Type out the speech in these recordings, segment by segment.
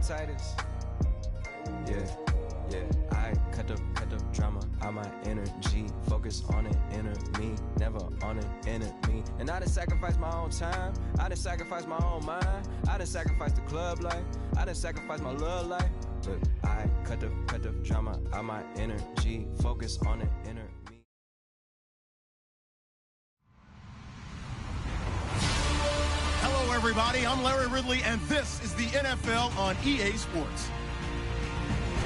Titans. Yeah. I cut the drama out my energy. Focus on it, inner me, never on it, enemy. And I done sacrificed my own time. I done sacrificed my own mind. I done sacrificed the club life. I done sacrificed my love life. But I cut the drama out my energy. Focus on it, inner me. Hello, everybody. I'm Larry Ridley, and this is the NFL on EA Sports.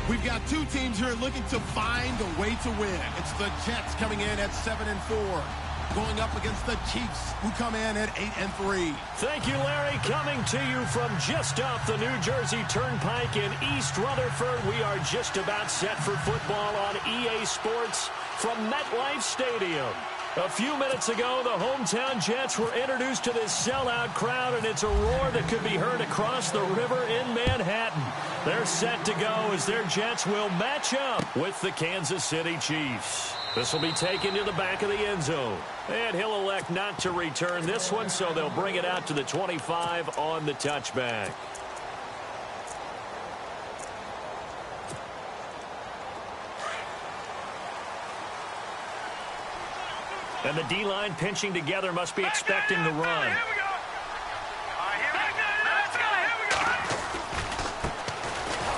We've got two teams here looking to find a way to win. It's the Jets coming in at 7-4, going up against the Chiefs, who come in at 8-3. Thank you, Larry. Coming to you from just off the New Jersey Turnpike in East Rutherford. We are just about set for football on EA Sports from MetLife Stadium. A few minutes ago, the hometown Jets were introduced to this sellout crowd, and it's a roar that could be heard across the river in Manhattan. They're set to go as their Jets will match up with the Kansas City Chiefs. This will be taken to the back of the end zone. And he'll elect not to return this one, so they'll bring it out to the 25 on the touchback. And the D-line pinching together must be expecting the run.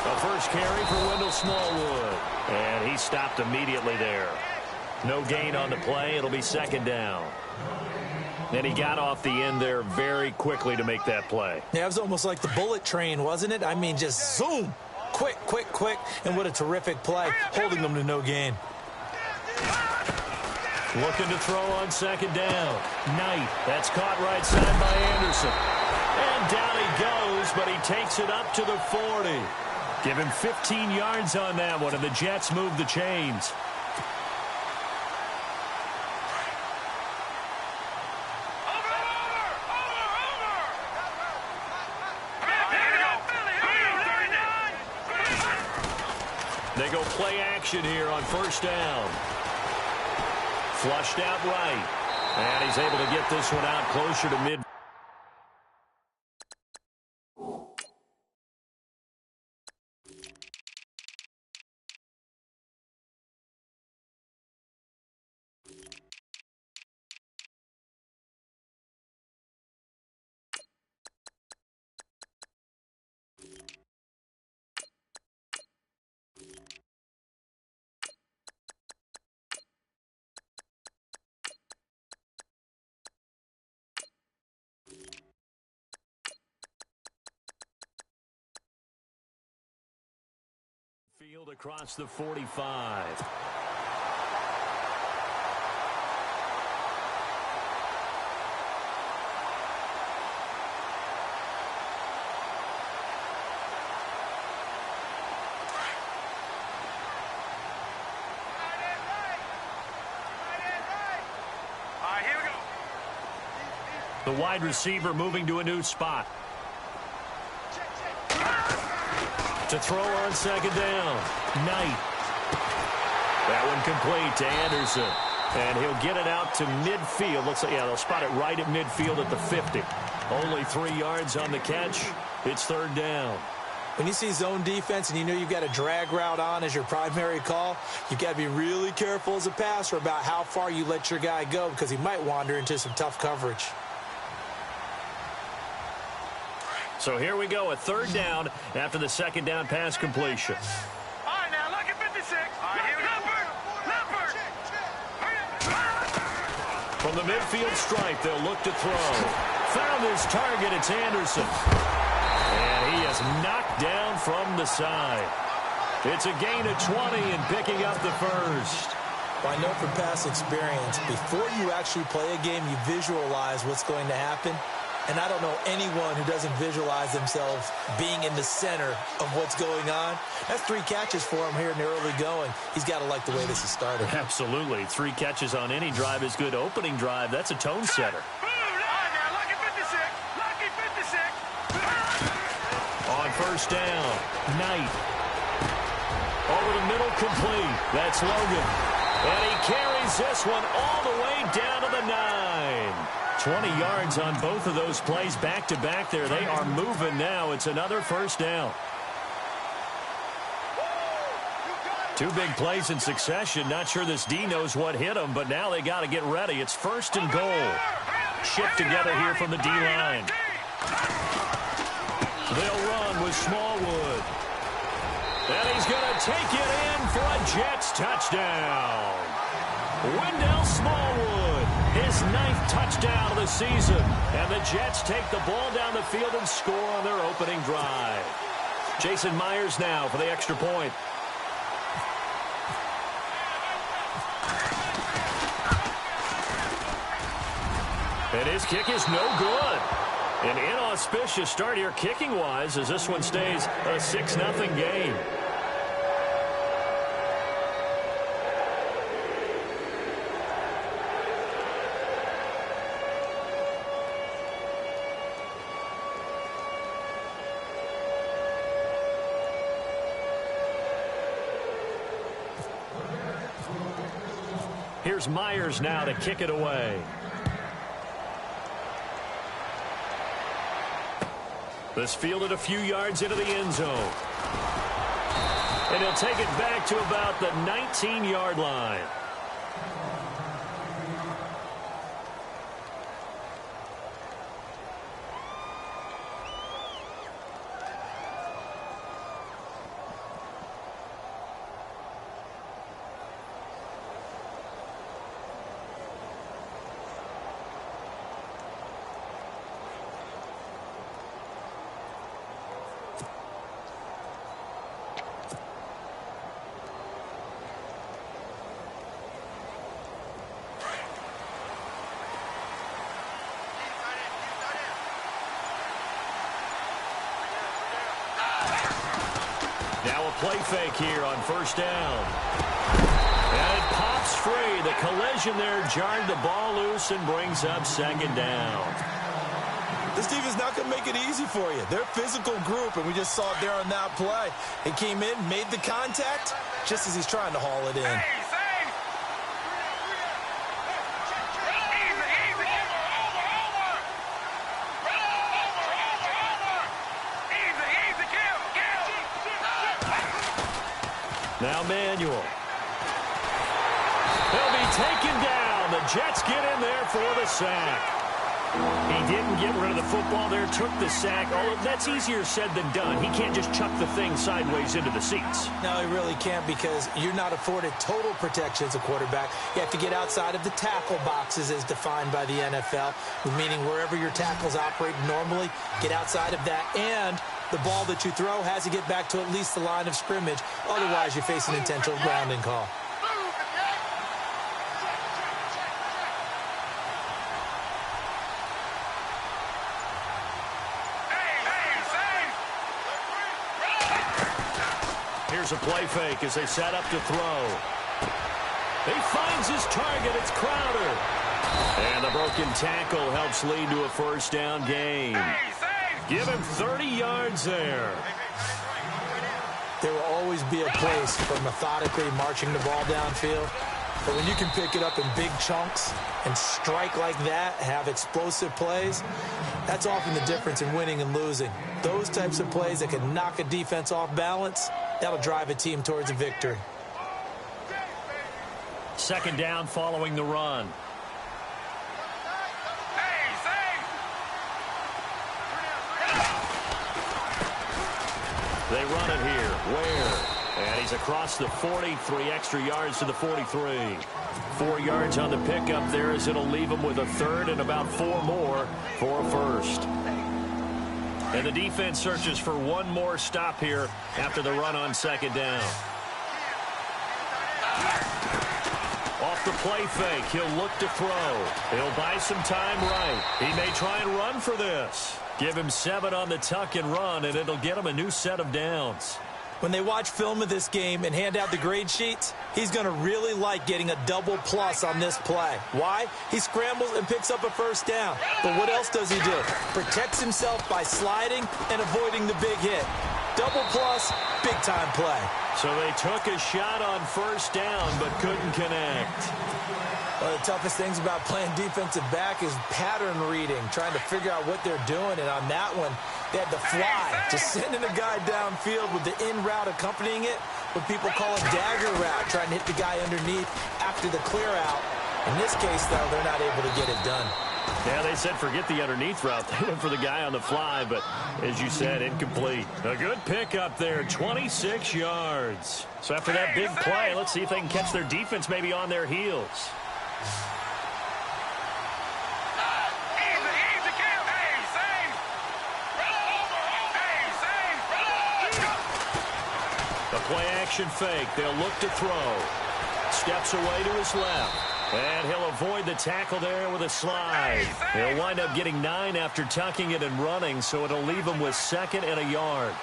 A first carry for Wendell Smallwood. And he stopped immediately there. No gain on the play. It'll be second down. And he got off the end there very quickly to make that play. Yeah, it was almost like the bullet train, wasn't it? I mean, just zoom. Quick. And what a terrific play, holding them to no gain. Looking to throw on second down. Knight. That's caught right side by Anderson. And down he goes, but he takes it up to the 40. Give him 15 yards on that one, and the Jets move the chains. They go play action here on first down. Flushed out right. And he's able to get this one out closer to mid. Field across the 45. The wide receiver moving to a new spot. To throw on second down. Knight. That one complete to Anderson. And he'll get it out to midfield. Looks like, yeah, they'll spot it right at midfield at the 50. Only 3 yards on the catch. It's third down. When you see zone defense and you know you've got a drag route on as your primary call, you've got to be really careful as a passer about how far you let your guy go because he might wander into some tough coverage. So here we go, a third down after the second down pass completion. All right, now look at 56. All right, here we go. From the midfield stripe, they'll look to throw. Found his target, it's Anderson. And he is knocked down from the side. It's a gain of 20 and picking up the first. Well, I know from past experience, before you actually play a game, you visualize what's going to happen. And I don't know anyone who doesn't visualize themselves being in the center of what's going on. That's 3 catches for him here in the early going. He's got to like the way this is started. Absolutely. 3 catches on any drive is good. Opening drive, that's a tone setter. On first down, Knight. Over the middle, complete. That's Logan. And he carries this one all the way down to the 9. 20 yards on both of those plays back-to-back there. They are moving now. It's another first down. Two big plays in succession. Not sure this D knows what hit him, but now they got to get ready. It's 1st and goal. Shift together here from the D-line. They'll run with Smallwood. And he's going to take it in for a Jets touchdown. Wendell Smallwood, his 9th touchdown of the season. And the Jets take the ball down the field and score on their opening drive. Jason Myers now for the extra point. And his kick is no good. An inauspicious start here kicking-wise as this one stays a 6-0 game. Here's Myers now to kick it away. This fielded a few yards into the end zone. And he'll take it back to about the 19-yard line. Play fake here on 1st down. And it pops free. The collision there jarred the ball loose and brings up 2nd down. This team is not going to make it easy for you. They're a physical group, and we just saw it there on that play. He came in, made the contact, just as he's trying to haul it in. Now Manuel. He'll be taken down. The Jets get in there for the sack. He didn't get rid of the football there, took the sack. Although that's easier said than done. He can't just chuck the thing sideways into the seats. No, he really can't because you're not afforded total protection as a quarterback. You have to get outside of the tackle boxes as defined by the NFL, meaning wherever your tackles operate normally, get outside of that. And the ball that you throw has to get back to at least the line of scrimmage. Otherwise, you face an intentional grounding call. Here's a play fake as they set up to throw. He finds his target. It's Crowder. And the broken tackle helps lead to a 1st down gain. Give him 30 yards there. There will always be a place for methodically marching the ball downfield. But when you can pick it up in big chunks and strike like that, have explosive plays, that's often the difference in winning and losing. Those types of plays that can knock a defense off balance, that'll drive a team towards a victory. 2nd down following the run. They run it here. Ware. And he's across the 40, 3 extra yards to the 43. 4 yards on the pickup there as it'll leave him with a 3rd and about 4 more for a 1st. And the defense searches for one more stop here after the run on 2nd down. Off the play fake, he'll look to throw. He'll buy some time right. He may try and run for this. Give him 7 on the tuck and run, and it'll get him a new set of downs. When they watch film of this game and hand out the grade sheets, he's going to really like getting a double plus on this play. Why? He scrambles and picks up a 1st down. But what else does he do? Protects himself by sliding and avoiding the big hit. Double plus, big-time play. So they took a shot on 1st down but couldn't connect. One of the toughest things about playing defensive back is pattern reading, trying to figure out what they're doing. And on that one, They had to fly, just sending a guy downfield with the in route accompanying it, what people call a dagger route, trying to hit the guy underneath after the clear out. In this case, though, they're not able to get it done. Yeah, they said forget the underneath route. They went for the guy on the fly, but as you said, incomplete. A good pick up there, 26 yards. So after that big play, let's see if they can catch their defense maybe on their heels. Play action fake. They'll look to throw. Steps away to his left. And he'll avoid the tackle there with a slide. He'll wind up getting 9 after tucking it and running, so it'll leave him with 2nd and a yard.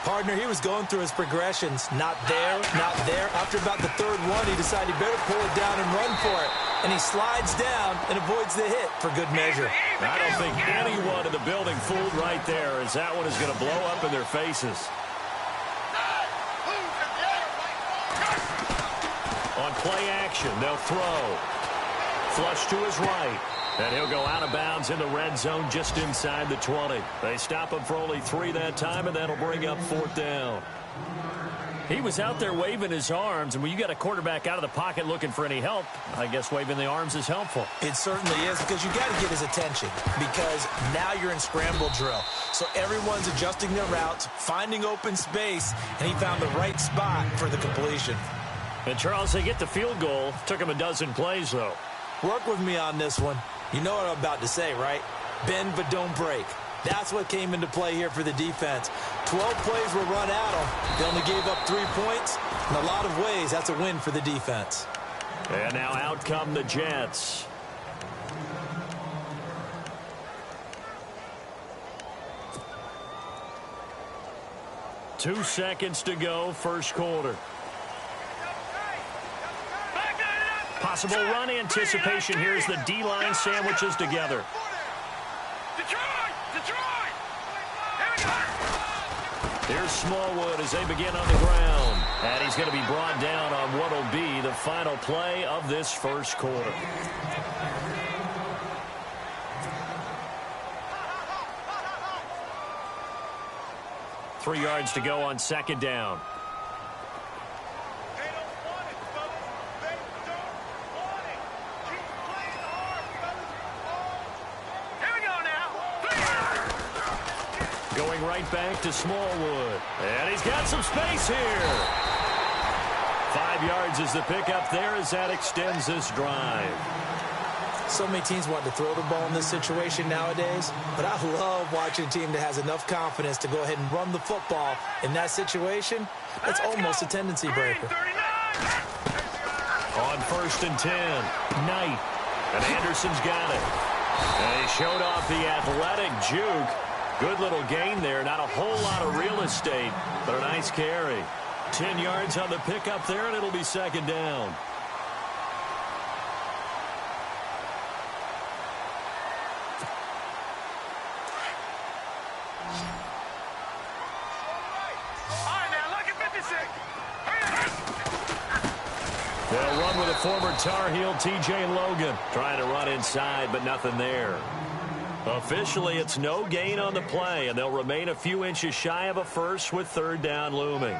Partner, he was going through his progressions. Not there, not there. After about the 3rd one, he decided he better pull it down and run for it. And he slides down and avoids the hit for good measure. I don't think anyone in the building fooled right there, as that one is going to blow up in their faces. On play action, they'll throw. Flush to his right. And he'll go out of bounds in the red zone just inside the 20. They stop him for only 3 that time, and that'll bring up 4th down. He was out there waving his arms, and when you got a quarterback out of the pocket looking for any help, I guess waving the arms is helpful. It certainly is, because you got to get his attention, because now you're in scramble drill. So everyone's adjusting their routes, finding open space, and he found the right spot for the completion. And, Charles, they get the field goal. Took him a dozen plays, though. Work with me on this one. You know what I'm about to say, right? Bend but don't break. That's what came into play here for the defense. 12 plays were run at them. They only gave up 3 points. In a lot of ways, that's a win for the defense. And now out come the Jets. Two seconds to go, first quarter. Possible run anticipation here as the D-line sandwiches together. Here's Smallwood as they begin on the ground. And he's going to be brought down on what will be the final play of this first quarter. Three yards to go on 2nd down. Going right back to Smallwood. And he's got some space here. 5 yards is the pickup there as that extends this drive. So many teams want to throw the ball in this situation nowadays, but I love watching a team that has enough confidence to go ahead and run the football. In that situation, that's almost a tendency breaker. On 1st and 10, Knight. And Anderson's got it. And he showed off the athletic juke. Good little gain there. Not a whole lot of real estate, but a nice carry. 10 yards on the pickup there, and it'll be 2nd down. They'll run with a former Tar Heel, T.J. Logan. Trying to run inside, but nothing there. Officially, it's no gain on the play, and they'll remain a few inches shy of a first with 3rd down looming.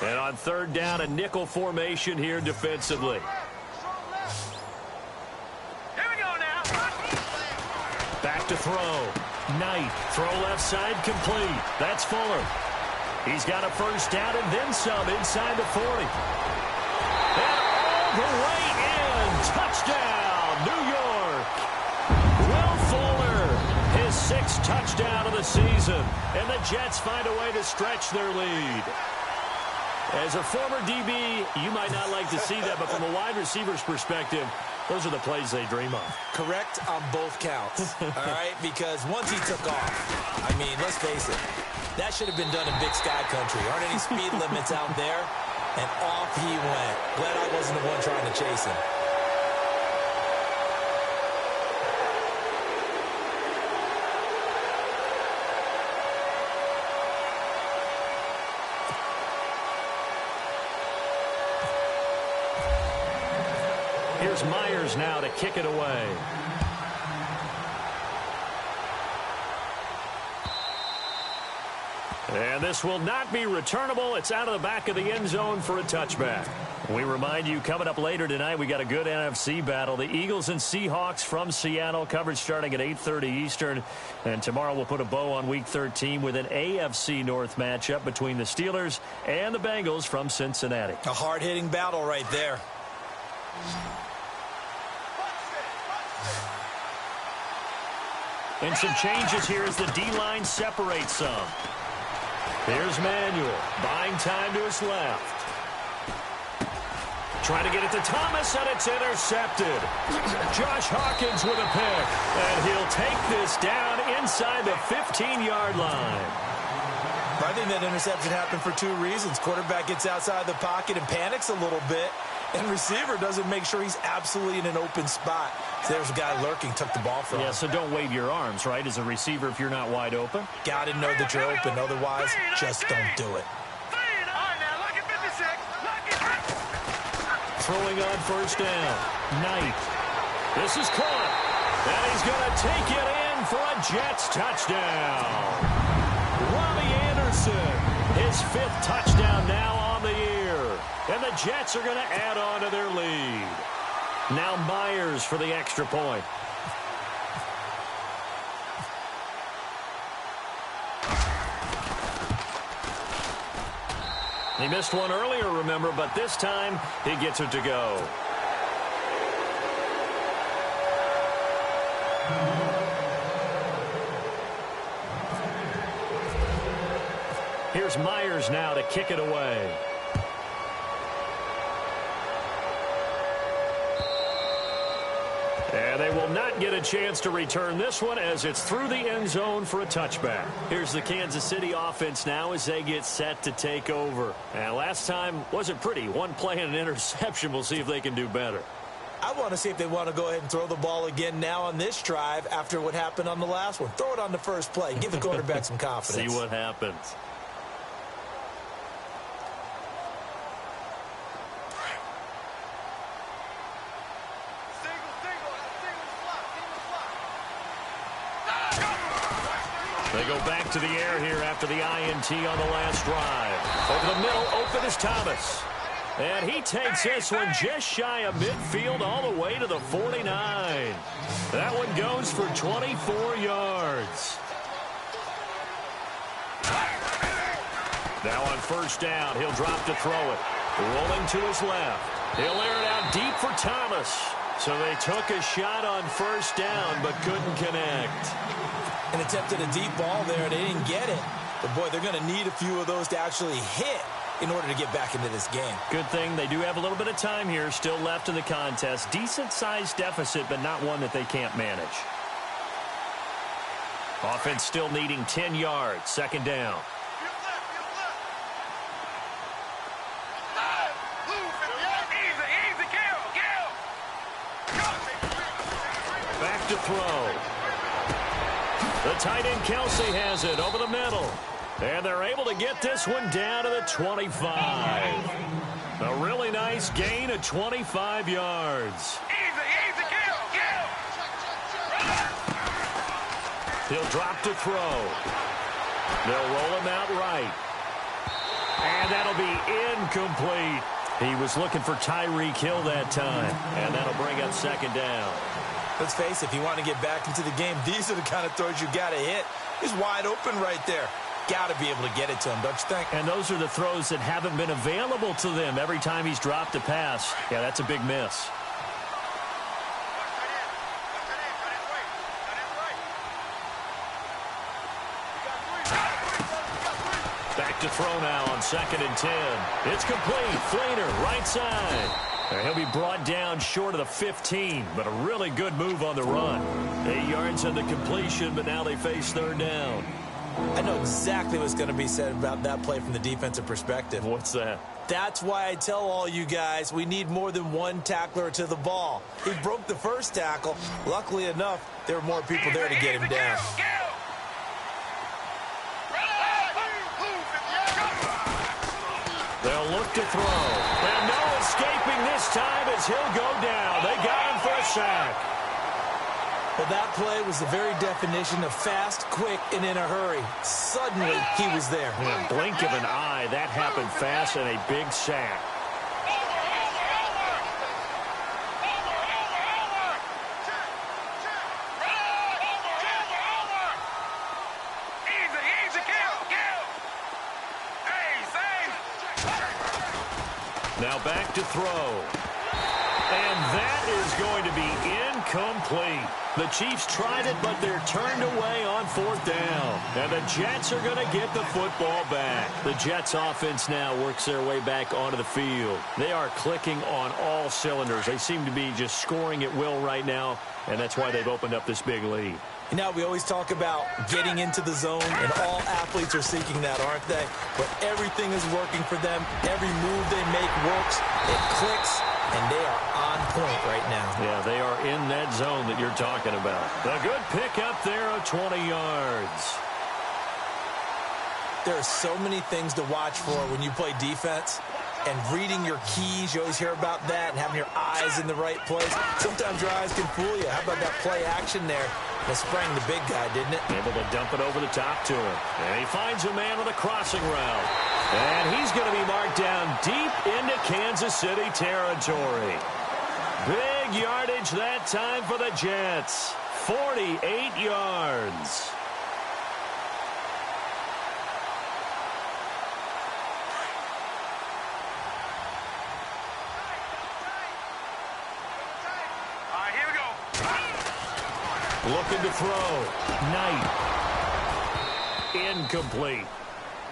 And on 3rd down, a nickel formation here defensively. Here we go now. Back to throw. Knight, throw left side, complete. That's Fuller. He's got a 1st down and then some inside the 40. And all the way in. Touchdown, New York. Will Fuller, his 6th touchdown of the season. And the Jets find a way to stretch their lead. As a former DB, you might not like to see that, but from a wide receiver's perspective, those are the plays they dream of. Correct on both counts, all right? Because once he took off, I mean, let's face it, that should have been done in Big Sky Country. Aren't any speed limits out there? And off he went. Glad I wasn't the one trying to chase him. Here's Myers now to kick it away. And this will not be returnable. It's out of the back of the end zone for a touchback. We remind you, coming up later tonight, we got a good NFC battle. The Eagles and Seahawks from Seattle, coverage starting at 8:30 Eastern. And tomorrow we'll put a bow on Week 13 with an AFC North matchup between the Steelers and the Bengals from Cincinnati. A hard-hitting battle right there. And some changes here as the D-line separates some. Here's Manuel, buying time to his left. Trying to get it to Thomas, and it's intercepted. Josh Hawkins with a pick, and he'll take this down inside the 15-yard line. I think that interception happened for two reasons. Quarterback gets outside the pocket and panics a little bit, and receiver doesn't make sure he's absolutely in an open spot. So there's a guy lurking, took the ball from him. Yeah, so don't wave your arms, right, as a receiver if you're not wide open. Got to know that you're open. Otherwise, just don't do it. Throwing on first down. Knight. This is caught. And he's going to take it in for a Jets touchdown. Robbie Anderson, his 5th touchdown now on the year. And the Jets are going to add on to their lead. Now Myers for the extra point. He missed one earlier, remember, but this time he gets it to go. Here's Myers now to kick it away. And they will not get a chance to return this one as it's through the end zone for a touchback. Here's the Kansas City offense now as they get set to take over. And last time wasn't pretty. One play and an interception. We'll see if they can do better. I want to see if they want to go ahead and throw the ball again now on this drive after what happened on the last one. Throw it on the first play. Give the quarterback some confidence. See what happens. They go back to the air here after the INT on the last drive. Over the middle, open is Thomas. And he takes this one just shy of midfield all the way to the 49. That one goes for 24 yards. Now on first down, he'll drop to throw it. Rolling to his left. He'll air it out deep for Thomas. So they took a shot on first down but couldn't connect. And attempted a deep ball there. They didn't get it. But, boy, they're going to need a few of those to actually hit in order to get back into this game. Good thing they do have a little bit of time here still left in the contest. Decent-sized deficit, but not one that they can't manage. Offense still needing 10 yards. Second down. Back to throw. The tight end Kelsey has it over the middle. And they're able to get this one down to the 25. A really nice gain of 25 yards. He'll drop to throw. They'll roll him out right. And that'll be incomplete. He was looking for Tyreek Hill that time. And that'll bring up second down. Let's face it, if you want to get back into the game, these are the kind of throws you got to hit. He's wide open right there. Got to be able to get it to him, don't you think? And those are the throws that haven't been available to them every time he's dropped a pass. Yeah, that's a big miss. Back to throw now on 2nd and 10. It's complete. Fleener, right side. He'll be brought down short of the 15, but a really good move on the run. 8 yards on the completion, but now they face third down. I know exactly what's going to be said about that play from the defensive perspective. What's that? That's why I tell all you guys we need more than one tackler to the ball. He broke the first tackle. Luckily enough, there were more people there to get him down. They'll look to throw. And no escaping this time as he'll go down. They got him for a sack. Well, that play was the very definition of fast, quick, and in a hurry. Suddenly, he was there. In a blink of an eye, that happened fast and a big sack. Now back to throw. And that is going to be incomplete. The Chiefs tried it, but they're turned away on 4th down. And the Jets are going to get the football back. The Jets offense now works their way back onto the field. They are clicking on all cylinders. They seem to be just scoring at will right now, and that's why they've opened up this big lead. You know, we always talk about getting into the zone, and all athletes are seeking that, aren't they? But everything is working for them. Every move they make works. It clicks, and they are on point right now. Yeah, they are in that zone that you're talking about. A good pick up there of 20 yards. There are so many things to watch for when you play defense. And reading your keys, you always hear about that, and having your eyes in the right place. Sometimes your eyes can fool you. How about that play action there? That sprang the big guy, didn't it? Able to dump it over the top to him. And he finds a man on the crossing route. And he's going to be marked down deep into Kansas City territory. Big yardage that time for the Jets. 48 yards. Looking to throw. Knight. Incomplete.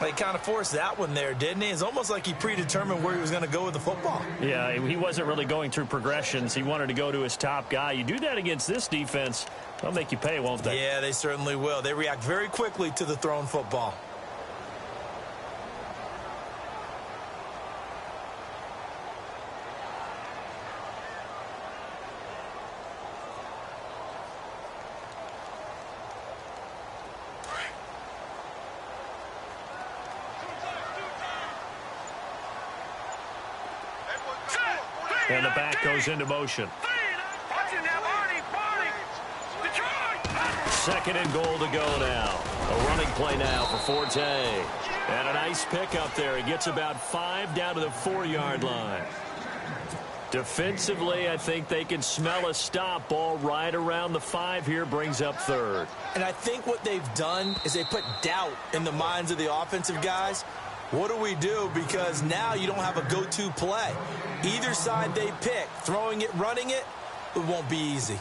He kind of forced that one there, didn't he? It's almost like he predetermined where he was going to go with the football. Yeah, he wasn't really going through progressions. He wanted to go to his top guy. You do that against this defense, they'll make you pay, won't they? Yeah, they certainly will. They react very quickly to the thrown football. And the back goes into motion. Second and goal to go now. A running play now for Forte. And a nice pick up there. He gets about 5 down to the 4-yard line. Defensively, I think they can smell a stop. Ball right around the 5 here, brings up 3rd. And I think what they've done is they put doubt in the minds of the offensive guys. What do we do? Because now you don't have a go-to play. Either side they pick, throwing it, running it, it won't be easy.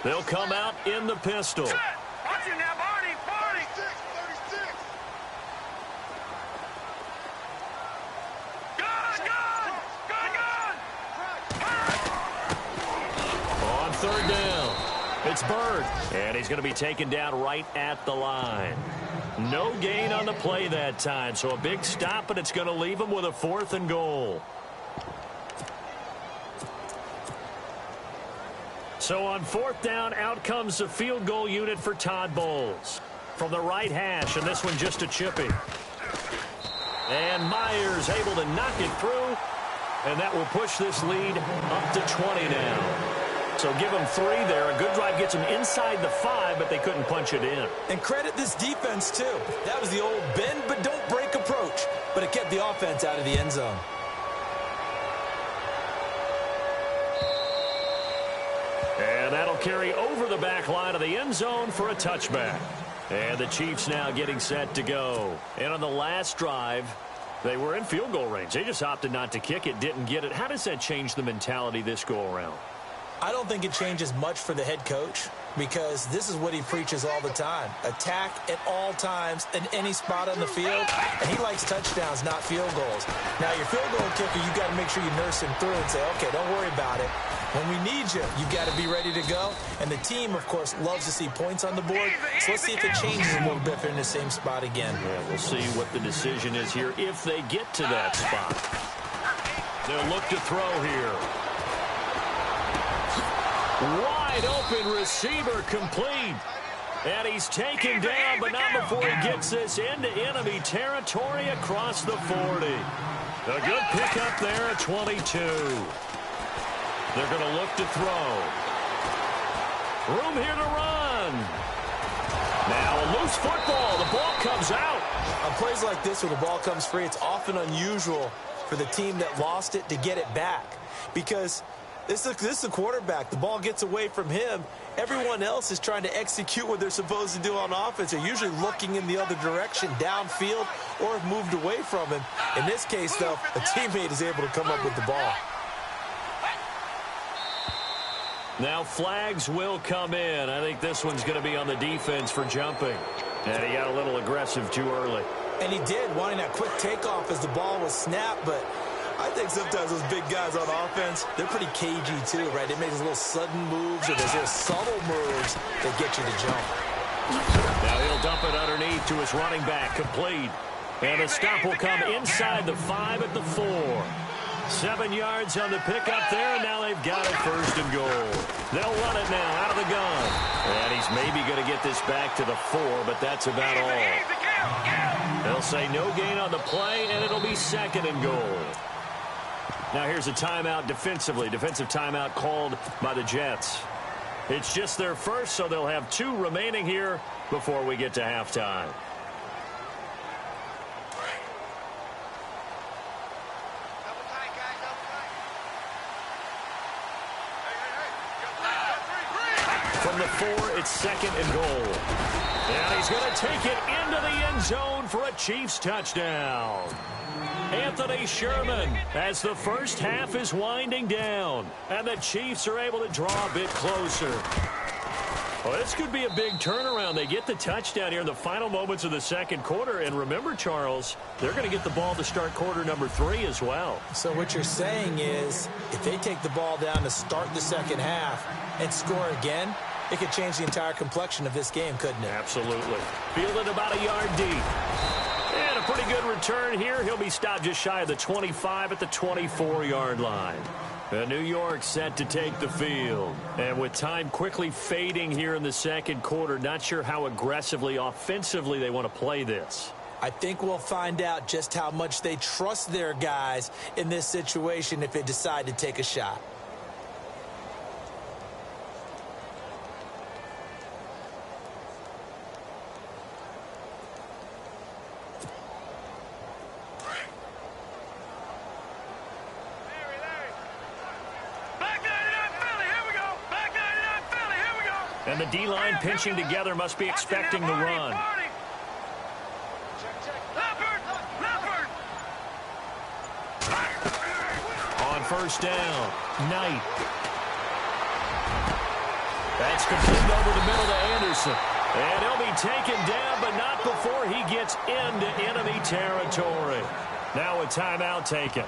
They'll come out in the pistol. On 3rd down, it's Bird, and he's going to be taken down right at the line. No gain on the play that time, so a big stop, but it's going to leave him with a 4th and goal. So on 4th down, out comes the field goal unit for Todd Bowles. From the right hash, and this one just a chippy. And Myers able to knock it through, and that will push this lead up to 20 now. So give them 3 there. A good drive gets them inside the 5, but they couldn't punch it in. And credit this defense, too. That was the old bend but don't break approach, but it kept the offense out of the end zone. And that'll carry over the back line of the end zone for a touchback. And the Chiefs now getting set to go. And on the last drive, they were in field goal range. They just opted not to kick it, didn't get it. How does that change the mentality this go-around? I don't think it changes much for the head coach because this is what he preaches all the time. Attack at all times in any spot on the field, and he likes touchdowns, not field goals. Now, your field goal kicker, you've got to make sure you nurse him through and say, okay, don't worry about it. When we need you, you've got to be ready to go. And the team, of course, loves to see points on the board. So let's see if it changes a little bit if they're in the same spot again. Yeah, we'll see what the decision is here if they get to that spot. They'll look to throw here. Wide open receiver complete. And he's taken down, but not before he gets this into enemy territory across the 40. A good pickup there at 22. They're going to look to throw. Room here to run. Now a loose football. The ball comes out. On plays like this where the ball comes free, it's often unusual for the team that lost it to get it back. Because this is the quarterback. The ball gets away from him. Everyone else is trying to execute what they're supposed to do on offense. They're usually looking in the other direction, downfield, or have moved away from him. In this case, though, a teammate is able to come up with the ball. Now flags will come in. I think this one's going to be on the defense for jumping. And he got a little aggressive too early. And he did, wanting that quick takeoff as the ball was snapped, but I think sometimes those big guys on offense, they're pretty cagey too, right? They make those little sudden moves or those little subtle moves that get you to jump. Now he'll dump it underneath to his running back, complete. And the stop will come inside the 5 at the 4. 7 yards on the pickup there, and now they've got it 1st and goal. They'll run it now out of the gun. And he's maybe going to get this back to the 4, but that's about all. They'll say no gain on the play, and it'll be 2nd and goal. Now here's a timeout defensively. Defensive timeout called by the Jets. It's just their first, so they'll have 2 remaining here before we get to halftime. From the 4, it's 2nd and goal. And he's going to take it into the end zone for a Chiefs touchdown. Anthony Sherman as the first half is winding down. And the Chiefs are able to draw a bit closer. Well, this could be a big turnaround. They get the touchdown here in the final moments of the 2nd quarter. And remember, Charles, they're going to get the ball to start quarter number 3 as well. So what you're saying is if they take the ball down to start the 2nd half and score again, it could change the entire complexion of this game, couldn't it? Absolutely. Fielded about a yard deep. And a pretty good return here. He'll be stopped just shy of the 25 at the 24-yard line. And New York set to take the field. And with time quickly fading here in the 2nd quarter, not sure how aggressively, offensively they want to play this. I think we'll find out just how much they trust their guys in this situation if they decide to take a shot. And the D-line pinching together must be expecting the run. On 1st down, Knight. That's complete over the middle to Anderson. And he'll be taken down, but not before he gets into enemy territory. Now a timeout taken.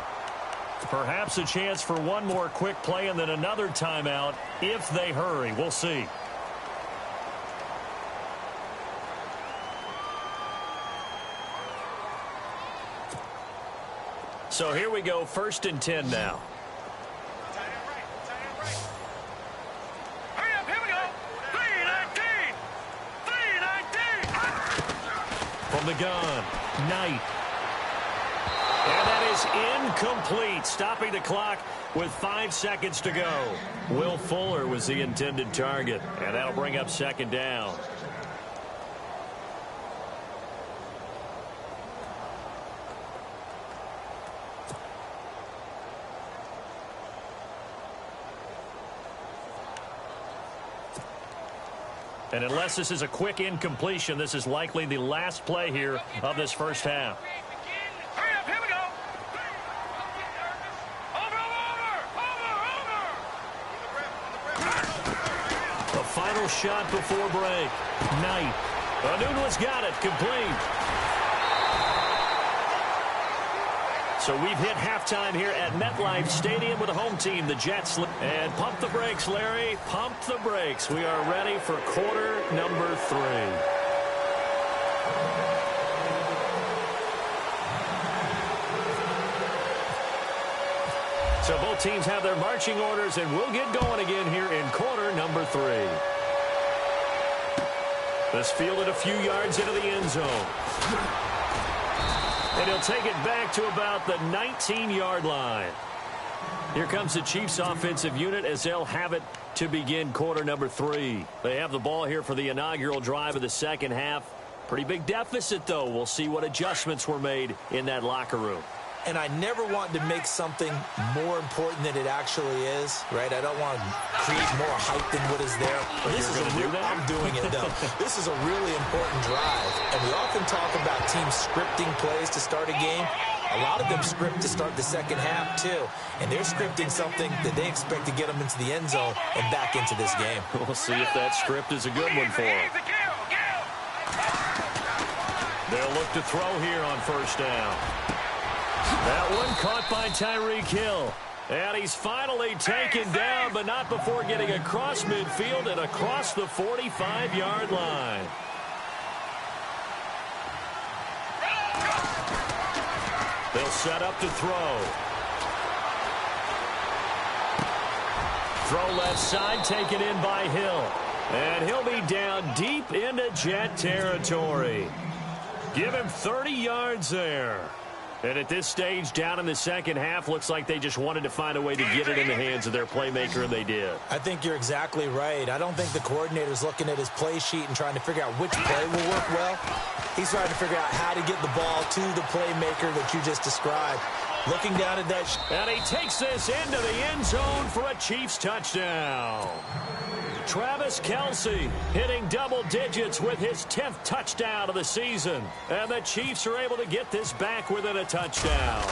Perhaps a chance for one more quick play and then another timeout if they hurry. We'll see. So here we go, 1st and 10 now. Hurry up, here we go. 319. 319. From the gun, Knight. And that is incomplete, stopping the clock with 5 seconds to go. Will Fuller was the intended target, and that'll bring up 2nd down. And unless this is a quick incompletion, this is likely the last play here of this 1st half. Hurry up, here we go. Over. The final shot before break. Knight. Anuno's got it. Complete. So we've hit halftime here at MetLife Stadium with the home team, the Jets. And pump the brakes, Larry. Pump the brakes. We are ready for quarter number 3. So both teams have their marching orders, and we'll get going again here in quarter number 3. This fielded a few yards into the end zone. And he'll take it back to about the 19-yard line. Here comes the Chiefs offensive unit as they'll have it to begin quarter number 3. They have the ball here for the inaugural drive of the second half. Pretty big deficit, though. We'll see what adjustments were made in that locker room. And I never want to make something more important than it actually is, right? I don't want to create more hype than what is there. But this is I'm doing it, though. This is a really important drive. And we often talk about teams scripting plays to start a game. A lot of them script to start the second half, too. And they're scripting something that they expect to get them into the end zone and back into this game. We'll see if that script is a good one for them. They'll look to throw here on first down. That one caught by Tyreek Hill. And he's finally taken down, but not before getting across midfield and across the 45-yard line. They'll set up to throw. Throw left side, taken in by Hill. And he'll be down deep into Jet territory. Give him 30 yards there. And at this stage, down in the second half, looks like they just wanted to find a way to get it in the hands of their playmaker, and they did. I think you're exactly right. I don't think the coordinator's looking at his play sheet and trying to figure out which play will work well. He's trying to figure out how to get the ball to the playmaker that you just described. Looking down at that. And he takes this into the end zone for a Chiefs touchdown. Travis Kelce hitting double digits with his 10th touchdown of the season. And the Chiefs are able to get this back within a touchdown.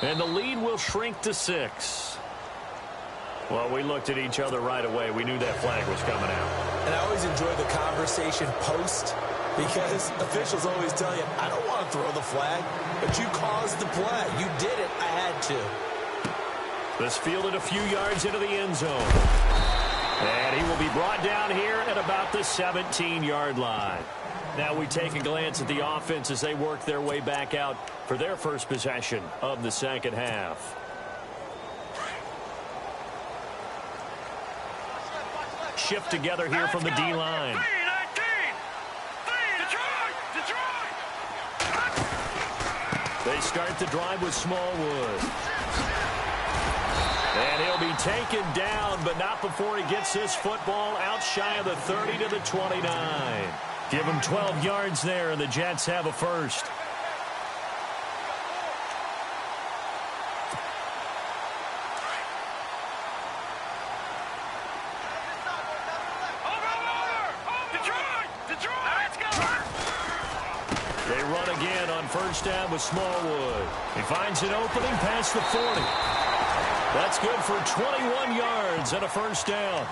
And the lead will shrink to 6. Well, we looked at each other right away. We knew that flag was coming out. And I always enjoy the conversation post, because officials always tell you, I don't want to throw the flag, but you caused the play. You did it. I had to. This fielded a few yards into the end zone. And he will be brought down here at about the 17-yard line. Now we take a glance at the offense as they work their way back out for their first possession of the second half. Shift together here from the D-line. They start the drive with Smallwood. And he'll be taken down, but not before he gets this football out shy of the 30 to the 29. Give him 12 yards there, and the Jets have a first. They run again on first down with Smallwood. He finds an opening past the 40. That's good for 21 yards and a first down.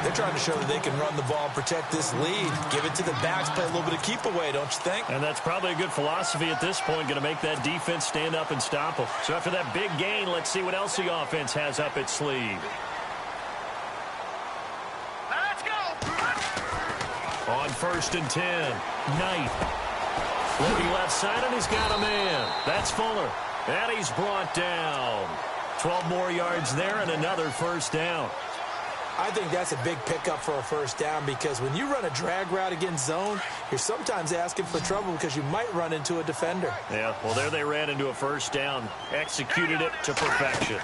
They're trying to show that they can run the ball and protect this lead. Give it to the backs, play a little bit of keep away, don't you think? And that's probably a good philosophy at this point, going to make that defense stand up and stop them. So after that big gain, let's see what else the offense has up its sleeve. Let's go. On first and 10, Knight. Looking left side, and he's got a man. That's Fuller. And he's brought down. 12 more yards there and another first down. I think that's a big pickup for a first down, because when you run a drag route against zone, you're sometimes asking for trouble because you might run into a defender. Yeah, well, there they ran into a first down. Executed it to perfection.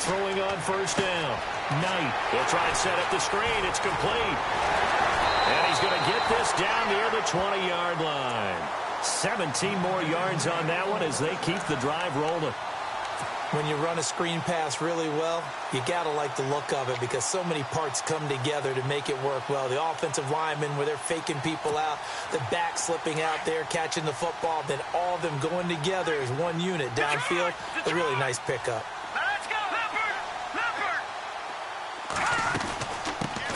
Throwing on first down. Knight. He'll try and set up the screen. It's complete. And he's going to get this down near the 20-yard line. 17 more yards on that one as they keep the drive rolling. When you run a screen pass really well, you got to like the look of it, because so many parts come together to make it work well. The offensive linemen, where they're faking people out, the back slipping out there, catching the football, then all of them going together as one unit downfield. A really nice pickup. Let's go, Leopard!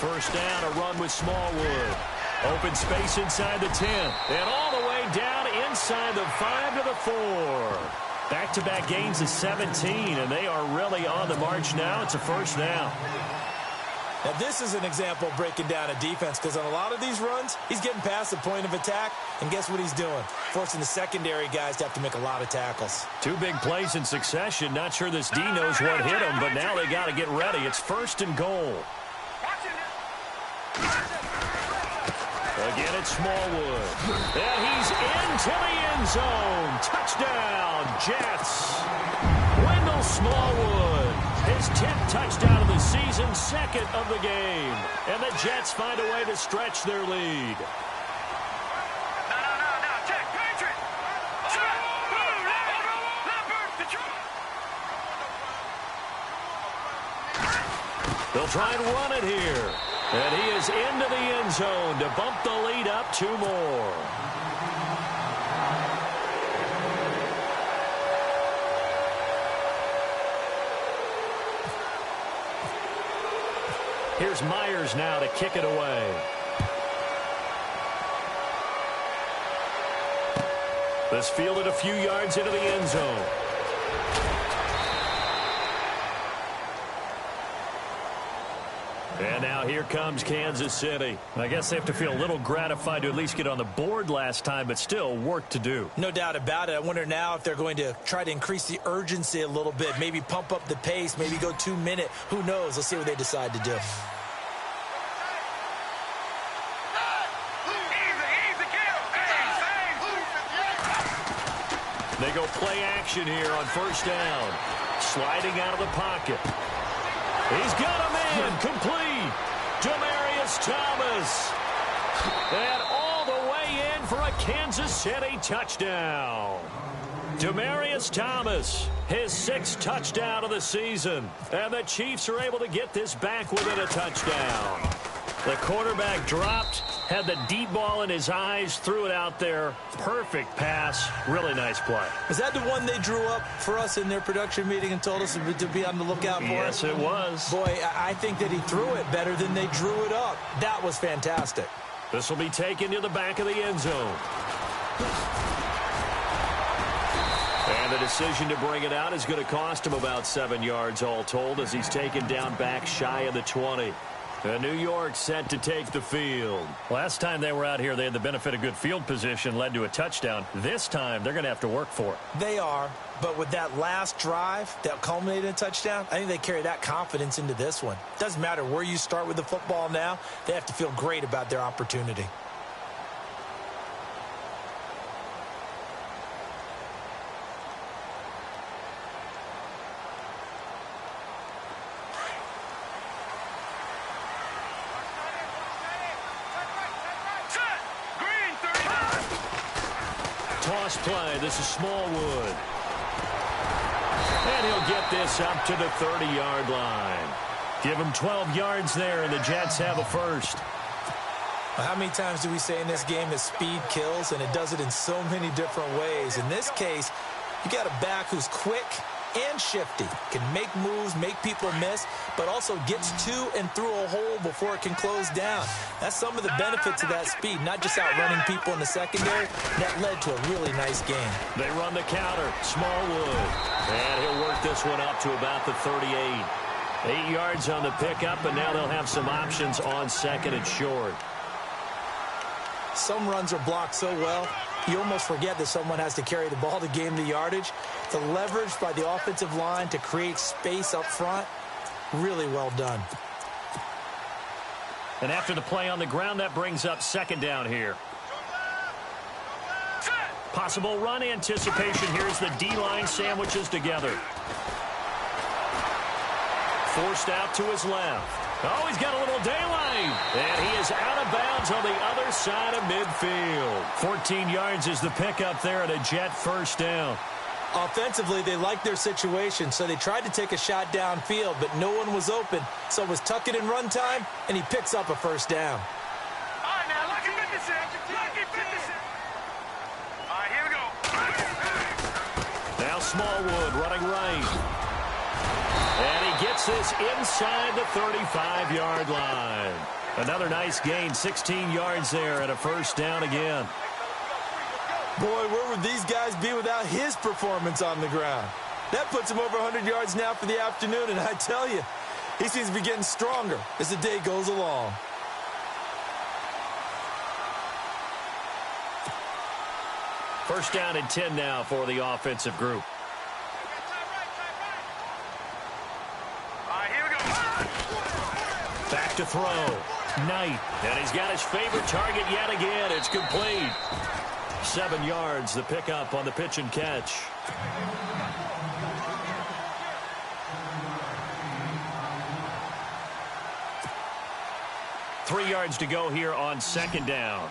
First down, a run with Smallwood. Open space inside the 10. And all the way down inside the 5 to the 4. Back-to-back gains of 17, and they are really on the march now. It's a first down. Now, this is an example of breaking down a defense because on a lot of these runs, he's getting past the point of attack, and guess what he's doing? Forcing the secondary guys to have to make a lot of tackles. 2 big plays in succession. Not sure this D knows what hit him, but now they got to get ready. It's 1st and goal. Again, it's Smallwood. And he's into the end zone. Touchdown, Jets. Wendell Smallwood, his 10th touchdown of the season, 2nd of the game. And the Jets find a way to stretch their lead. Check, Patriot. They'll try and run it here. And he is into the end zone to bump the lead up 2 more. Here's Myers now to kick it away. This fielded a few yards into the end zone. And now here comes Kansas City. I guess they have to feel a little gratified to at least get on the board last time, but still work to do. No doubt about it. I wonder now if they're going to try to increase the urgency a little bit, maybe pump up the pace, maybe go 2-minute. Who knows? Let's see what they decide to do. They go play action here on 1st down. Sliding out of the pocket. He's got a man complete. Demaryius Thomas. And all the way in for a Kansas City touchdown. Demaryius Thomas, his 6th touchdown of the season. And the Chiefs are able to get this back within a touchdown. The quarterback dropped, had the deep ball in his eyes, threw it out there. Perfect pass. Really nice play. Is that the one they drew up for us in their production meeting and told us to be on the lookout for? Yes, it was. Boy, I think that he threw it better than they drew it up. That was fantastic. This will be taken to the back of the end zone. And the decision to bring it out is going to cost him about 7 yards all told as he's taken down back shy of the 20. New York set to take the field. Last time they were out here, they had the benefit of good field position, led to a touchdown. This time, they're going to have to work for it. They are, but with that last drive that culminated in a touchdown, I think they carry that confidence into this one. Doesn't matter where you start with the football now, they have to feel great about their opportunity. Toss play. This is Smallwood. And he'll get this up to the 30-yard line. Give him 12 yards there, and the Jets have a first. How many times do we say in this game that speed kills, and it does it in so many different ways? In this case, you got a back who's quick and shifty, can make moves, make people miss, but also gets to and through a hole before it can close down. That's some of the benefits of that speed, not just outrunning people in the secondary. That led to a really nice game. They run the counter. Smallwood. And he'll work this one up to about the 38. 8 yards on the pickup, and now they'll have some options on 2nd and short. Some runs are blocked so well, you almost forget that someone has to carry the ball to gain the yardage. The leverage by the offensive line to create space up front, really well done. And after the play on the ground, that brings up 2nd down here. Possible run anticipation. Here's the D-line sandwiches together. Forced out to his left. Oh, he's got a little daylight. And he is out of bounds on the other side of midfield. 14 yards is the pickup there at a Jet 1st down. Offensively, they liked their situation, so they tried to take a shot downfield, but no one was open. So it was tuck it in run time, and he picks up a 1st down. All right, now, lucky 56. Lucky 56. All right, here we go. Now Smallwood running right. And he gets this inside the 35-yard line. Another nice gain, 16 yards there and a 1st down again. Boy, where would these guys be without his performance on the ground? That puts him over 100 yards now for the afternoon, and I tell you, He seems to be getting stronger as the day goes along. First down and 10 now for the offensive group. Here we go. Back to throw. Knight. And he's got his favorite target yet again. It's complete. 7 yards, the pickup on the pitch and catch. Three yards to go here on second down.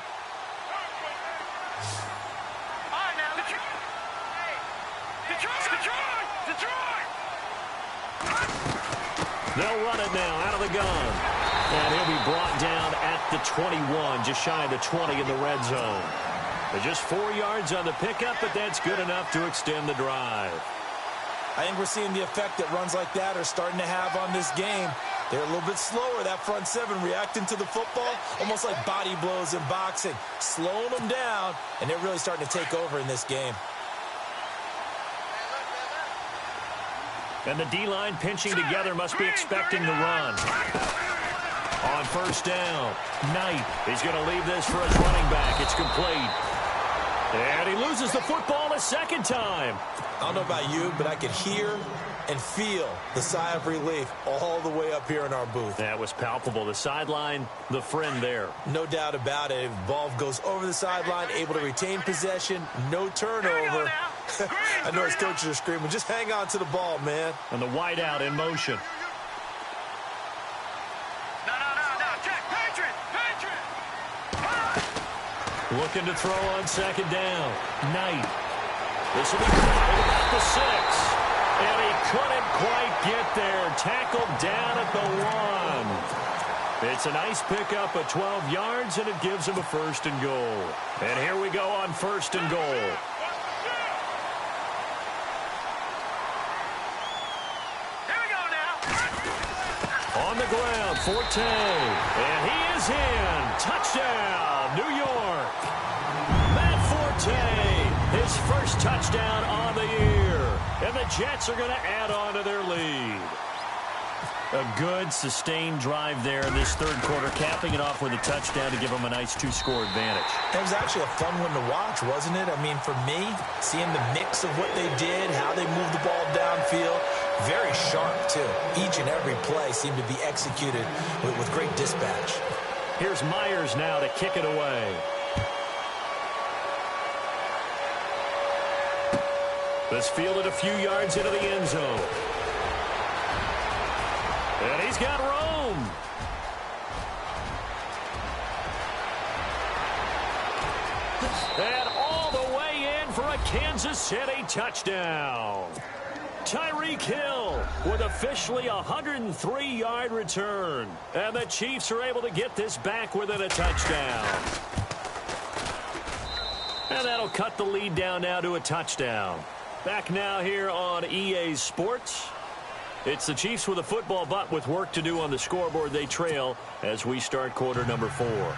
They'll run it now out of the gun. And he'll be brought down at the 21, just shy of the 20 in the red zone. They're just 4 yards on the pickup, but that's good enough to extend the drive. I think we're seeing the effect that runs like that are starting to have on this game. They're a little bit slower, that front seven, reacting to the football, almost like body blows in boxing, slowing them down, and they're really starting to take over in this game. And the D-line pinching together must be expecting the run. On first down, Knight is going to leave this for his running back. It's complete. And he loses the football a second time. I don't know about you, but I could hear and feel the sigh of relief all the way up here in our booth. That was palpable. The sideline, the friend there. No doubt about it. Ball goes over the sideline, able to retain possession, no turnover. I know his coaches are screaming, just hang on to the ball, man. And the wide out in motion. No. Check. Patriot. Looking to throw on second down. Knight. This will be about the 6. And he couldn't quite get there. Tackled down at the 1. It's a nice pickup of 12 yards, and it gives him a first and goal. And here we go on first and goal. On the ground, Forte. And he is in. Touchdown, New York. Matt Forte, his first touchdown on the year. And the Jets are going to add on to their lead. A good, sustained drive there in this third quarter, capping it off with a touchdown to give them a nice 2-score advantage. It was actually a fun one to watch, wasn't it? I mean, for me, seeing the mix of what they did, how they moved the ball downfield, very sharp, too. Each and every play seemed to be executed with great dispatch. Here's Myers now to kick it away. This fielded a few yards into the end zone. And he's got room. And all the way in for a Kansas City touchdown. Tyreek Hill with officially a 103-yard return. And the Chiefs are able to get this back within a touchdown. And that'll cut the lead down now to a touchdown. Back now here on EA Sports. It's the Chiefs with a football, but with work to do on the scoreboard. They trail as we start quarter number 4.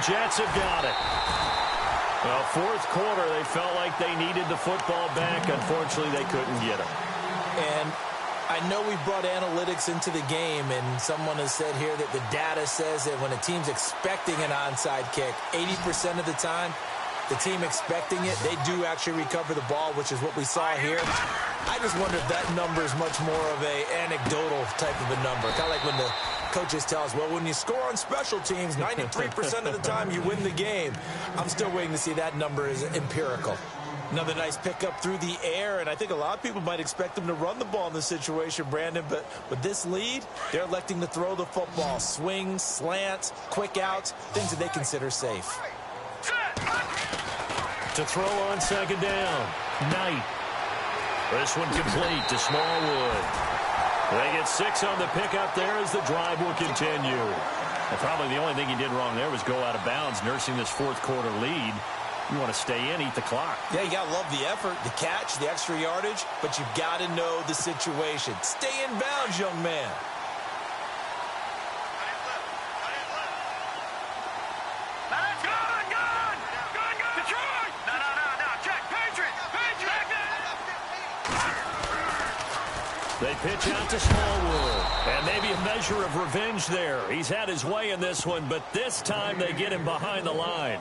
Jets have got it. Well, fourth quarter, they felt like they needed the football back. Unfortunately, they couldn't get it. And I know we brought analytics into the game, and someone has said here that the data says that when a team's expecting an onside kick, 80% of the time, the team expecting it, they do actually recover the ball, which is what we saw here. I just wonder if that number is much more of a anecdotal type of a number. Kind of like when the coaches tell us, well, when you score on special teams, 93% of the time you win the game. I'm still waiting to see that number is empirical. Another nice pickup through the air, and I think a lot of people might expect them to run the ball in this situation, Brandon, but with this lead, they're electing to throw the football. Swings, slants, quick outs, things that they consider safe. To throw on second down, Knight. This one complete to Smallwood. They get 6 on the pickup there as the drive will continue. And probably the only thing he did wrong there was go out of bounds, nursing this fourth quarter lead. You want to stay in, eat the clock. Yeah, you got to love the effort, the catch, the extra yardage, but you've got to know the situation. Stay in bounds, young man. They pitch out to Smallwood. And maybe a measure of revenge there. He's had his way in this one, but this time they get him behind the line.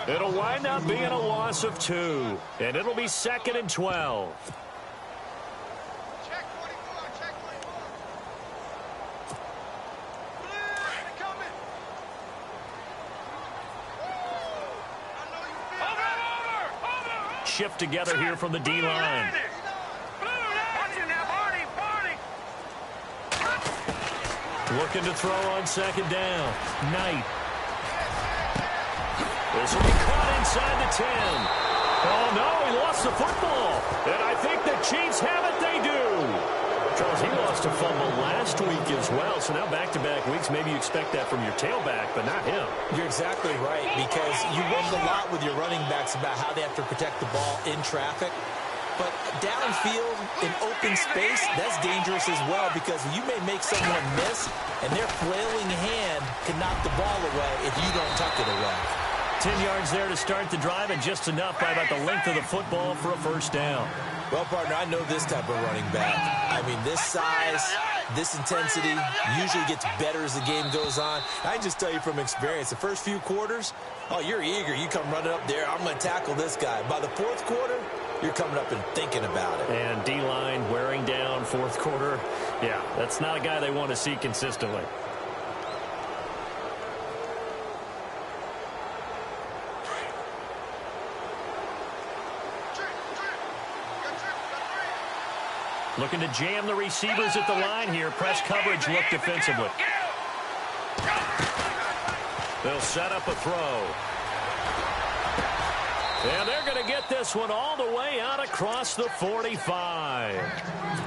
It'll wind up being a loss of 2. And it'll be 2nd and 12. Check 24, check 24. Coming. Over. Shift together here from the D-line. Looking to throw on 2nd down. Knight. This will be caught inside the 10. Oh, no, he lost the football. And I think the Chiefs have it. They do. Charles, he lost a fumble last week as well. So now back-to-back weeks, maybe you expect that from your tailback, but not him. You're exactly right, because you work a lot with your running backs about how they have to protect the ball in traffic. But downfield, in open space, that's dangerous as well, because you may make someone miss, and their flailing hand can knock the ball away if you don't tuck it away. 10 yards there to start the drive, and just enough by about the length of the football for a 1st down. Well, partner, I know this type of running back. I mean, this size, this intensity usually gets better as the game goes on. I can just tell you from experience, the first few quarters, oh, you're eager. You come running up there, I'm going to tackle this guy. By the 4th quarter, you're coming up and thinking about it. And D-line wearing down 4th quarter. Yeah, that's not a guy they want to see consistently. Looking to jam the receivers at the line here. Press coverage look defensively. They'll set up a throw. And they're going to get this one all the way out across the 45.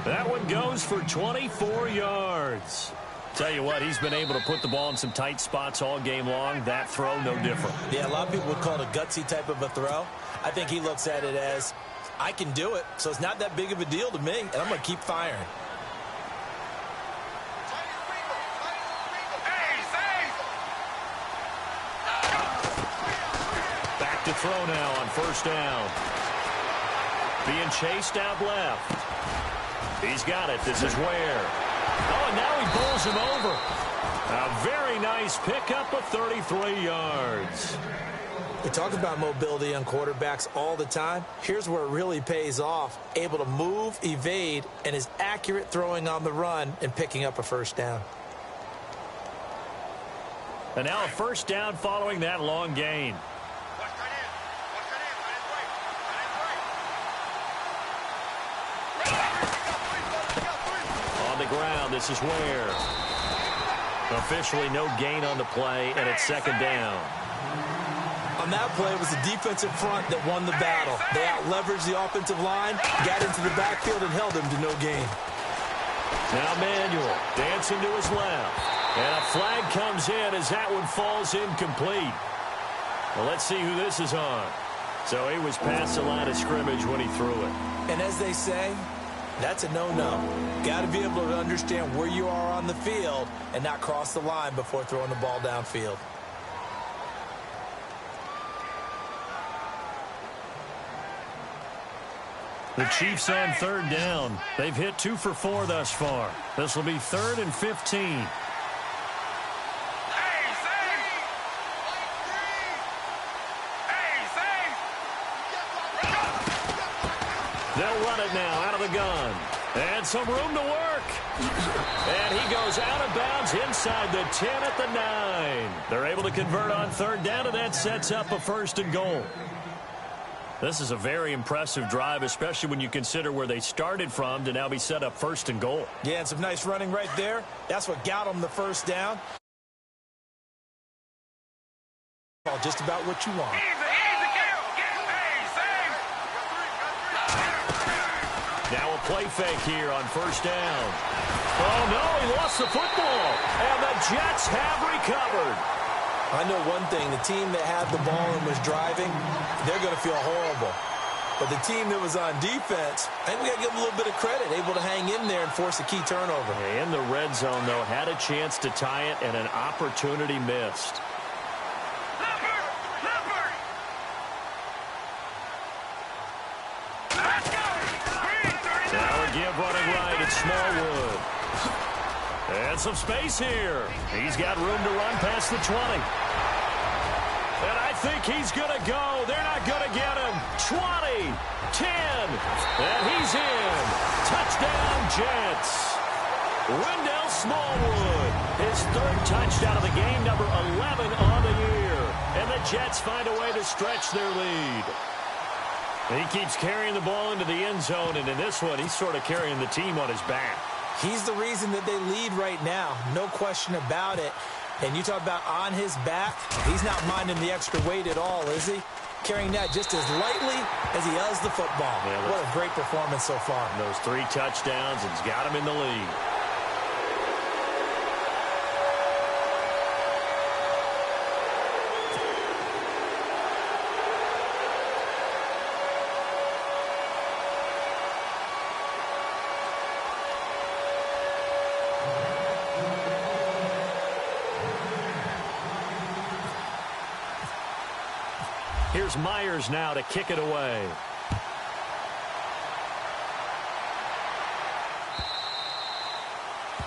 That one goes for 24 yards. Tell you what, he's been able to put the ball in some tight spots all game long. That throw, no different. Yeah, a lot of people would call it a gutsy type of a throw. I think he looks at it as, I can do it, so it's not that big of a deal to me, and I'm going to keep firing. Back to throw now on 1st down. Being chased out left. He's got it. This is Ware. Oh, and now he bowls him over. A very nice pickup of 33 yards. We talk about mobility on quarterbacks all the time. Here's where it really pays off. Able to move, evade, and is accurate throwing on the run and picking up a 1st down. And now a 1st down following that long gain. On the ground, this is Ware. Officially no gain on the play, and it's 2nd down. On that play, it was the defensive front that won the battle. They out-leveraged the offensive line, got into the backfield, and held him to no gain. Now Manuel dancing to his left. And a flag comes in as that one falls incomplete. Well, let's see who this is on. So he was past the line of scrimmage when he threw it. And as they say, that's a no-no. Got to be able to understand where you are on the field and not cross the line before throwing the ball downfield. The Chiefs on 3rd down. They've hit 2 for 4 thus far. This will be 3rd and 15. They'll run it now out of the gun. And some room to work. And he goes out of bounds inside the 10 at the 9. They're able to convert on 3rd down, and that sets up a 1st and goal. This is a very impressive drive, especially when you consider where they started from to now be set up 1st and goal. Yeah, and some nice running right there. That's what got them the 1st down. Just about what you want. Now a play fake here on 1st down. Oh, no, he lost the football. And the Jets have recovered. I know one thing. The team that had the ball and was driving, they're going to feel horrible. But the team that was on defense, I think we got to give them a little bit of credit, able to hang in there and force a key turnover. In the red zone, though, had a chance to tie it and an opportunity missed. Now a give running right at Smallwood. And some space here. He's got room to run past the 20. And I think he's going to go. They're not going to get him. 20, 10, and he's in. Touchdown, Jets. Wendell Smallwood, his third touchdown of the game, number 11 on the year. And the Jets find a way to stretch their lead. He keeps carrying the ball into the end zone, and in this one, he's sort of carrying the team on his back. He's the reason that they lead right now. No question about it. And you talk about on his back, he's not minding the extra weight at all, is he? Carrying that just as lightly as he does the football. Yeah, what a great performance so far. Those 3 touchdowns, and he's got him in the lead. Here's Myers now to kick it away.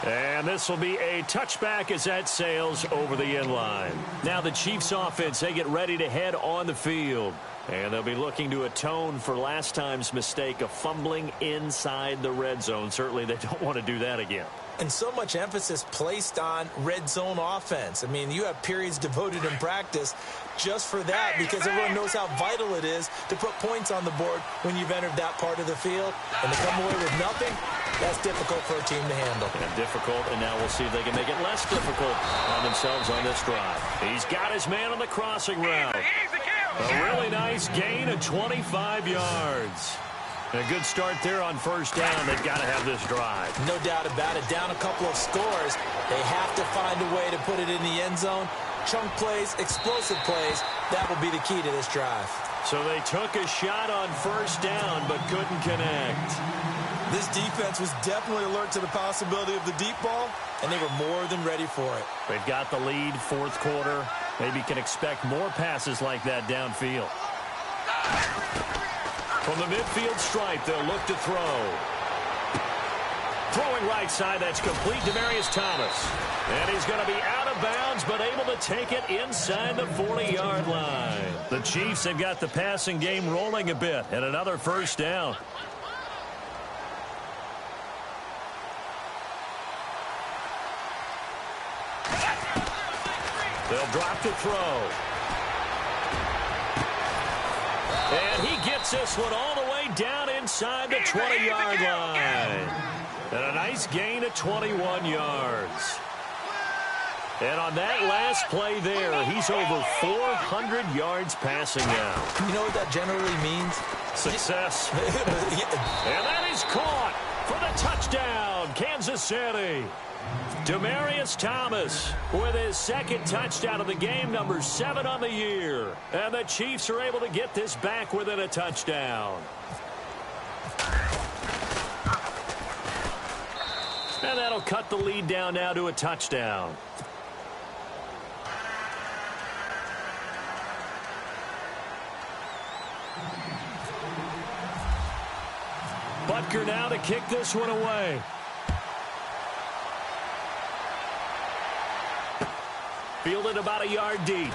And this will be a touchback as that sails over the end line. Now the Chiefs offense, they get ready to head on the field. And they'll be looking to atone for last time's mistake of fumbling inside the red zone. Certainly they don't want to do that again. And so much emphasis placed on red zone offense. I mean, you have periods devoted in practice just for that because everyone knows how vital it is to put points on the board when you've entered that part of the field. And to come away with nothing, that's difficult for a team to handle. And difficult, and now we'll see if they can make it less difficult on themselves on this drive. He's got his man on the crossing route. A really nice gain of 25 yards. A good start there on first down. They've got to have this drive. No doubt about it. Down a couple of scores. They have to find a way to put it in the end zone. Chunk plays, explosive plays. That will be the key to this drive. So they took a shot on first down but couldn't connect. This defense was definitely alert to the possibility of the deep ball, and they were more than ready for it. They've got the lead, fourth quarter. Maybe can expect more passes like that downfield. From the midfield stripe, they'll look to throw. Throwing right side, that's complete. Demaryius Thomas. And he's going to be out of bounds, but able to take it inside the 40-yard line. The Chiefs have got the passing game rolling a bit, and another first down. They'll drop to throw. And he gets this one all the way down inside the 20-yard line. And a nice gain of 21 yards. And on that last play there, he's over 400 yards passing now. You know what that generally means? Success. And that is caught for the touchdown, Kansas City. Demaryius Thomas with his second touchdown of the game, number 7 on the year. And the Chiefs are able to get this back within a touchdown. And that'll cut the lead down now to a touchdown. Butker now to kick this one away. Fielded about a yard deep.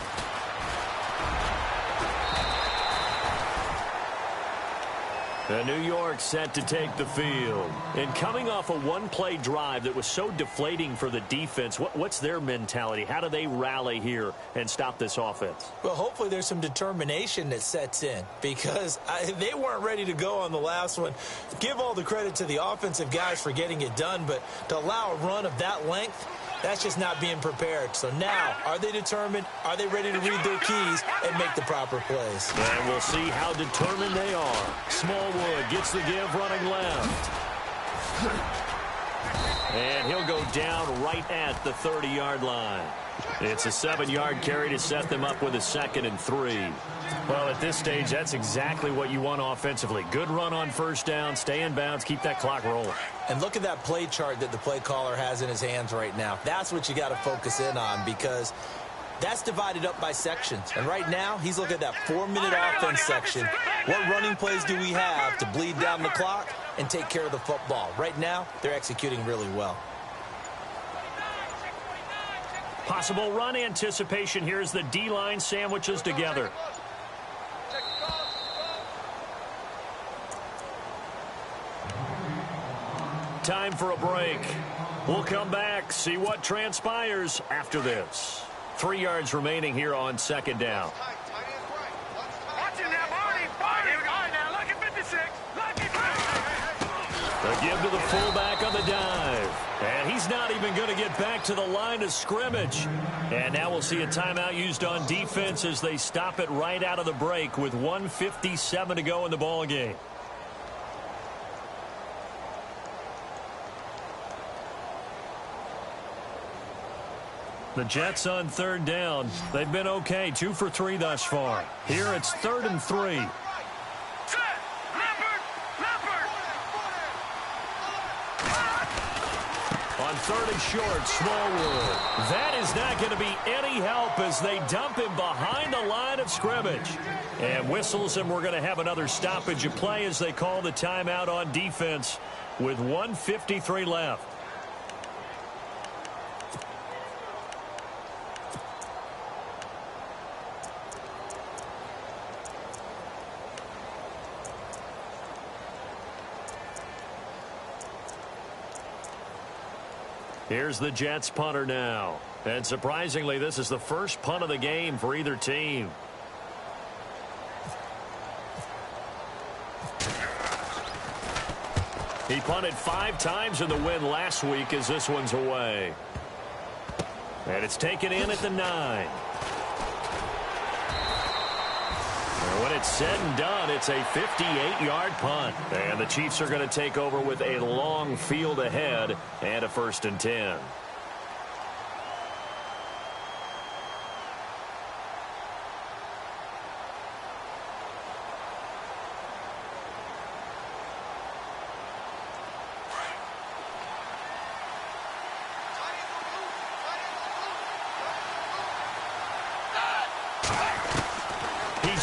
And New York set to take the field. And coming off a one-play drive that was so deflating for the defense, what's their mentality? How do they rally here and stop this offense? Well, hopefully there's some determination that sets in because they weren't ready to go on the last one. Give all the credit to the offensive guys for getting it done, but to allow a run of that length, that's just not being prepared. So now, are they determined? Are they ready to read their keys and make the proper plays? And we'll see how determined they are. Smallwood gets the give running left. And he'll go down right at the 30-yard line. It's a 7-yard carry to set them up with a 2nd and 3. Well, at this stage, that's exactly what you want offensively. Good run on first down, stay in bounds, keep that clock rolling. And look at that play chart that the play caller has in his hands right now. That's what you got to focus in on, because that's divided up by sections. And right now, he's looking at that 4-minute offense section. What running plays do we have to bleed down the clock and take care of the football? Right now, they're executing really well. Possible run anticipation. Here's the D-line sandwiches together. Time for a break. We'll come back, see what transpires after this. 3 yards remaining here on 2nd down. Watch it now, Barney. Barney. All right, now, lucky 56. Lucky 56. The give to the fullback on the dive. And he's not even going to get back to the line of scrimmage. And now we'll see a timeout used on defense as they stop it right out of the break with 1:57 to go in the ball game. The Jets on 3rd down. They've been okay, 2 for 3 thus far. Here it's 3rd and 3. On 3rd and short, Smallwood. That is not going to be any help as they dump him behind the line of scrimmage. And whistles, and we're going to have another stoppage of play as they call the timeout on defense with 1:53 left. Here's the Jets punter now. And surprisingly, this is the first punt of the game for either team. He punted 5 times in the win last week as this one's away. And it's taken in at the 9. And when it's said and done, it's a 58-yard punt. And the Chiefs are going to take over with a long field ahead and a 1st and 10.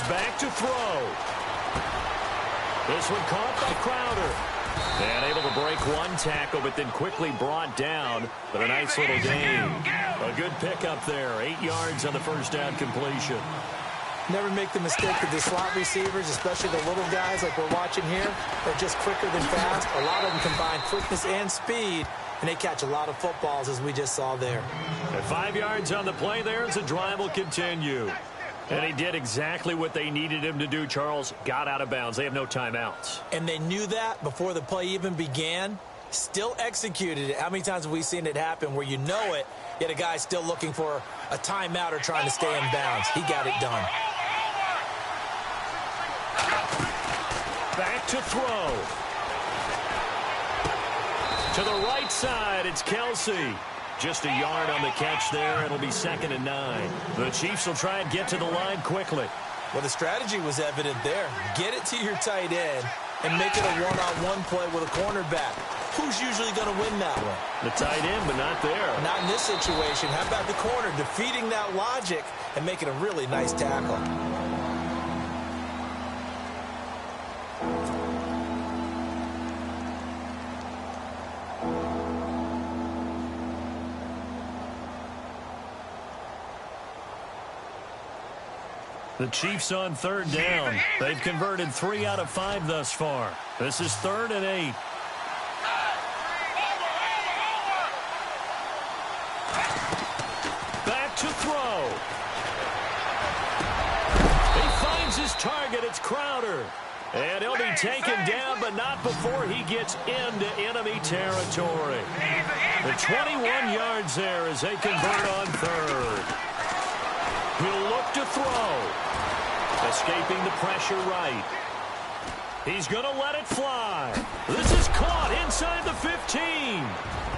Back to throw. This one caught by Crowder. And able to break one tackle, but then quickly brought down for a nice little gain. A good pickup there. 8 yards on the first down completion. Never make the mistake that the slot receivers, especially the little guys like we're watching here, are just quicker than fast. A lot of them combine quickness and speed, and they catch a lot of footballs, as we just saw there. At 5 yards on the play there as the drive will continue. And he did exactly what they needed him to do, Charles. Got out of bounds. They have no timeouts. And they knew that before the play even began. Still executed it. How many times have we seen it happen where you know it, yet a guy's still looking for a timeout or trying to stay in bounds? He got it done. Back to throw. To the right side, it's Kelsey. Just a yard on the catch there. It'll be 2nd and 9. The Chiefs will try and get to the line quickly. Well, the strategy was evident there. Get it to your tight end and make it a one-on-one play with a cornerback. Who's usually going to win that one? The tight end, but not there. Not in this situation. How about the corner defeating that logic and making a really nice tackle? The Chiefs on 3rd down. They've converted 3 out of 5 thus far. This is 3rd and 8. Back to throw. He finds his target. It's Crowder. And he'll be taken down, but not before he gets into enemy territory. The 21 yards there as they convert on 3rd. He'll look to throw. Escaping the pressure right. He's going to let it fly. This is caught inside the 15.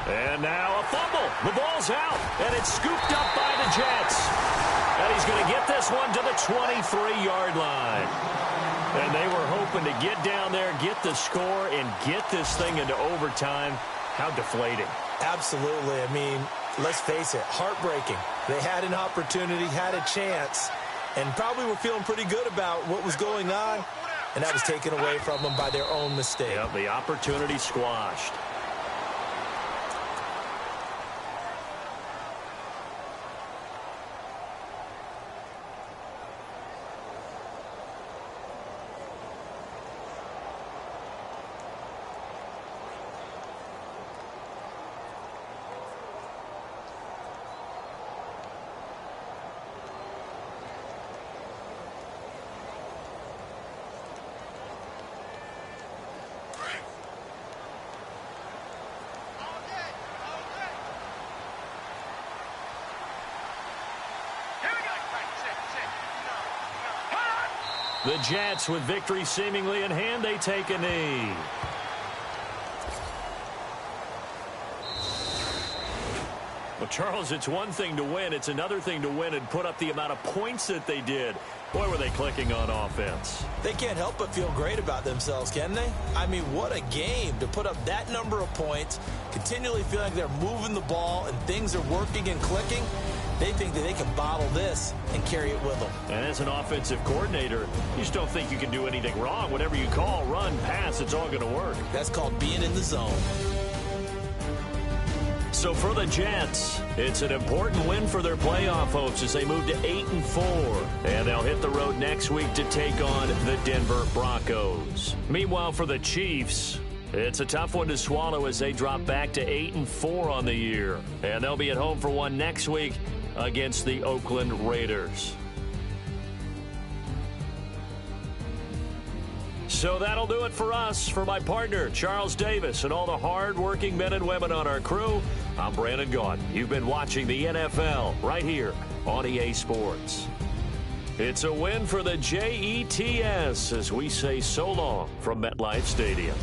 And now a fumble. The ball's out, and it's scooped up by the Jets. And he's going to get this one to the 23-yard line. And they were hoping to get down there, get the score, and get this thing into overtime. How deflating. Absolutely. I mean, let's face it, heartbreaking. They had an opportunity, had a chance, and probably were feeling pretty good about what was going on, and that was taken away from them by their own mistake. Yep, the opportunity squashed. The Jets, with victory seemingly in hand, they take a knee. Well, Charles, it's one thing to win. It's another thing to win and put up the amount of points that they did. Boy, were they clicking on offense. They can't help but feel great about themselves, can they? I mean, what a game to put up that number of points, continually feeling like they're moving the ball and things are working and clicking. They think that they can bottle this and carry it with them. And as an offensive coordinator, you just don't think you can do anything wrong. Whatever you call, run, pass, it's all going to work. That's called being in the zone. So for the Jets, it's an important win for their playoff hopes as they move to 8-4. And they'll hit the road next week to take on the Denver Broncos. Meanwhile, for the Chiefs, it's a tough one to swallow as they drop back to 8-4 on the year. And they'll be at home for one next week against the Oakland Raiders. So that'll do it for us. For my partner, Charles Davis, and all the hard-working men and women on our crew, I'm Brandon Gaudin. You've been watching the NFL right here on EA Sports. It's a win for the Jets as we say so long from MetLife Stadium.